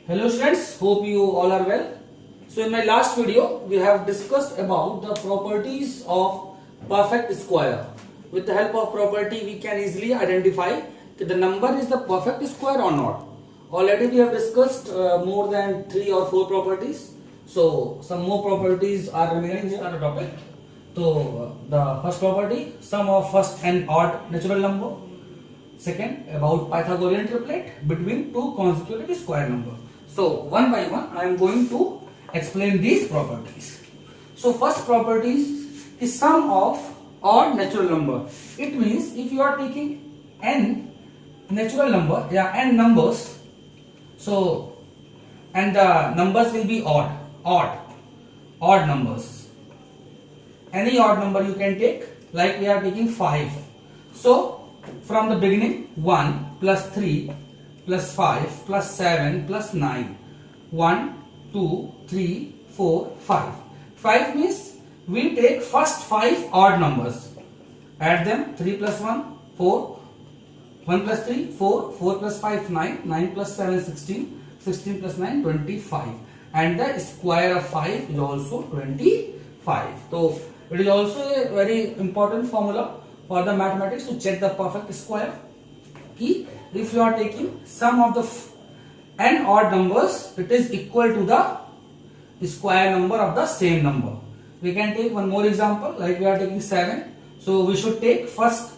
Hello students, hope you all are well. So in my last video, we have discussed about the properties of perfect square. With the help of property, we can easily identify that the number is the perfect square or not. Already we have discussed more than 3 or 4 properties. So some more properties are remaining here on the topic. So the first property, sum of first and odd natural number. Second, about Pythagorean triplet between two consecutive square number. So one by one I am going to explain these properties. So first properties is sum of odd natural number. It means if you are taking n natural number, n numbers, so and the numbers will be odd numbers. Any odd number you can take, like we are taking 5. So from the beginning, 1 plus 3 plus 5 plus 7 plus 9. 1, 2, 3, 4, 5. 5 means we take first 5 odd numbers. Add them. 3 plus 1, 4. 1 plus 3, 4. 4 plus 5, 9. 9 plus 7, 16. 16 plus 9, 25. And the square of 5 is also 25. So it is also a very important formula for the mathematics to check the perfect square. If you are taking sum of the n odd numbers, it is equal to the square number of the same number. We can take one more example, like we are taking 7. So we should take first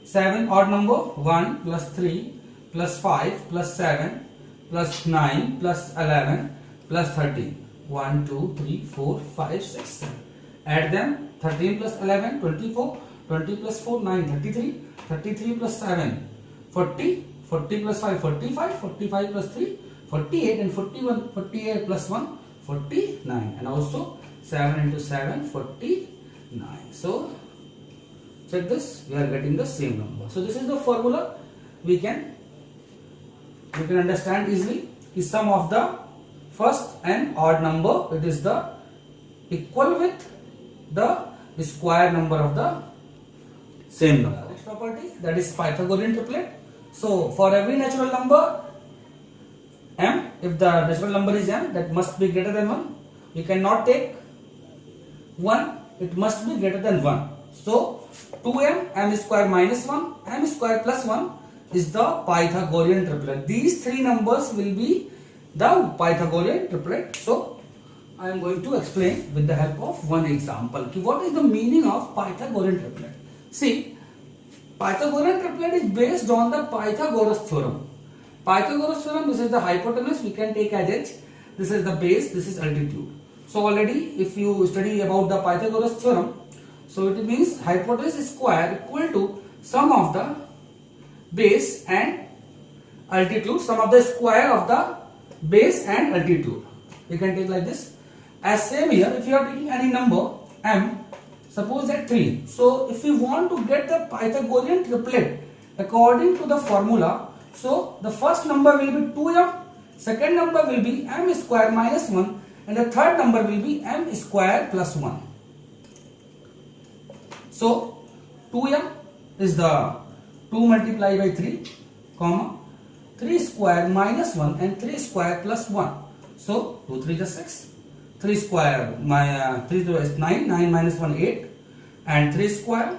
7 odd number, 1 plus 3 plus 5 plus 7 plus 9 plus 11 plus 13. 1, 2, 3, 4, 5, 6, 7. Add them. 13 plus 11, 24. 20 plus 4, 9, 33. 33 plus 7, 40. 40 plus 5, 45. 45 plus 3, 48. And 41, 48 plus 1, 49. And also 7 into 7, 49. So check this, we are getting the same number. So this is the formula we can understand easily. Is sum of the first and odd number, it is the equal with the square number of the same number. Next property, that is Pythagorean triplet. So for every natural number m, if the natural number is m, that must be greater than 1. We cannot take 1, it must be greater than 1. So 2m, m square minus 1, m square plus 1 is the Pythagorean triplet. These three numbers will be the Pythagorean triplet. So I am going to explain with the help of one example. What is the meaning of Pythagorean triplet? See, Pythagorean triplet is based on the Pythagoras theorem. Pythagoras theorem, this is the hypotenuse, we can take as h. This is the base, this is altitude. So already if you study about the Pythagoras theorem, so it means hypotenuse square equal to sum of the base and altitude, sum of the square of the base and altitude. We can take like this. As same here, if you are taking any number m, suppose that 3. So if you want to get the Pythagorean triplet according to the formula, so the first number will be 2m, second number will be m square minus 1, and the third number will be m square plus 1. So 2m is the 2 multiplied by 3, comma 3 square minus 1 and 3 square plus 1. So 2 3 is 6. 3 square, 3 is 9, 9 minus 1, 8, and 3 square,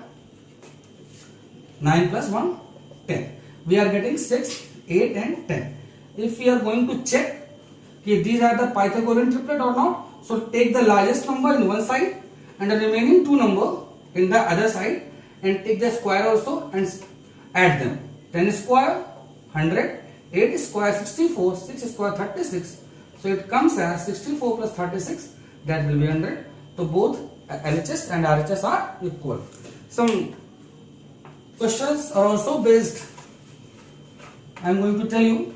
9 plus 1, 10. We are getting 6, 8 and 10. If we are going to check if these are the Pythagorean triplet or not, so take the largest number in one side and the remaining two number in the other side, and take the square also and add them. 10 square, 100, 8 square, 64, 6 square, 36. So it comes as 64 plus 36, that will be 100. So both LHS and RHS are equal. Some questions are also based, I am going to tell you,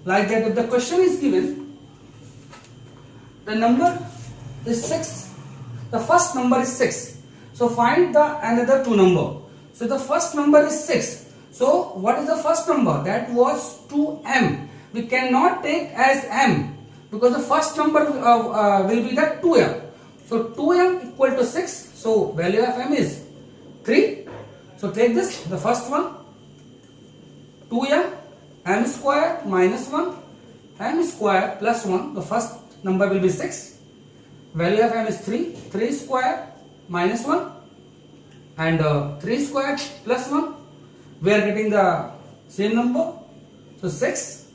like that if the question is given, the number is 6, the first number is 6. So find the another two number. So the first number is 6. So what is the first number? That was 2m. We cannot take as m, because the first number will be the 2m. So 2m equal to 6. So value of m is 3. So take this, the first one, 2m, m square minus 1 m square plus 1, the first number will be 6. Value of m is 3. 3 square minus 1 and 3 square plus 1. We are getting the same number. So 6,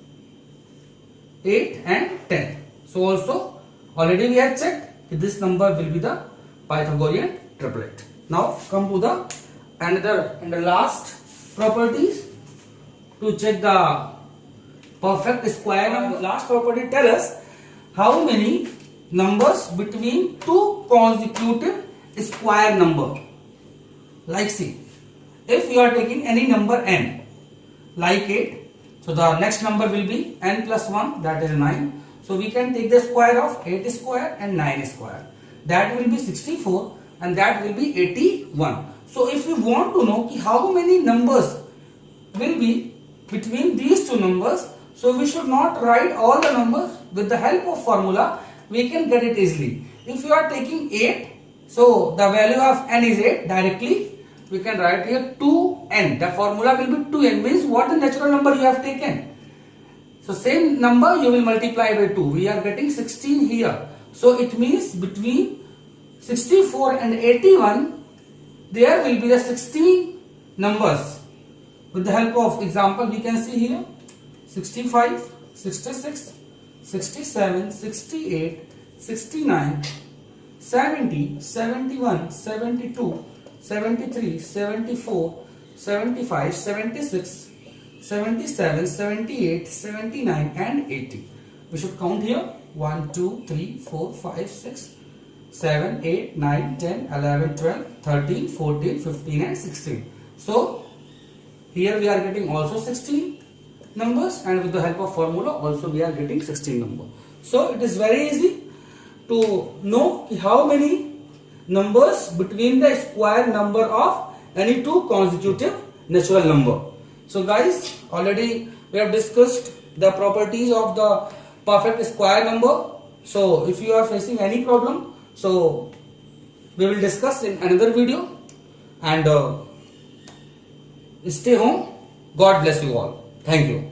8 and 10. So also already we have checked that this number will be the Pythagorean triplet. Now come to the another and the last properties to check the perfect square number. Last property tell us how many numbers between two consecutive square number. Like see, if you are taking any number n like 8, so the next number will be n plus 1, that is 9. So we can take the square of 8 square and 9 square. That will be 64 and that will be 81. So if you want to know how many numbers will be between these two numbers, so we should not write all the numbers. With the help of formula, we can get it easily. If you are taking 8, so the value of n is 8, directly we can write here 2n. The formula will be 2n, means what the natural number you have taken. So same number you will multiply by 2. We are getting 16 here. So it means between 64 and 81, there will be the 16 numbers. With the help of example, we can see here 65, 66, 67, 68, 69, 70, 71, 72, 73, 74, 75, 76, 77, 78, 79 and 80. We should count here 1, 2, 3, 4, 5, 6, 7, 8, 9, 10, 11, 12, 13, 14, 15 and 16. So here we are getting also 16 numbers, and with the help of formula also we are getting 16 numbers. So it is very easy to know how many numbers between the square number of any two consecutive natural number. So guys, already we have discussed the properties of the perfect square number. So if you are facing any problem, so we will discuss in another video, and stay home. God bless you all. Thank you.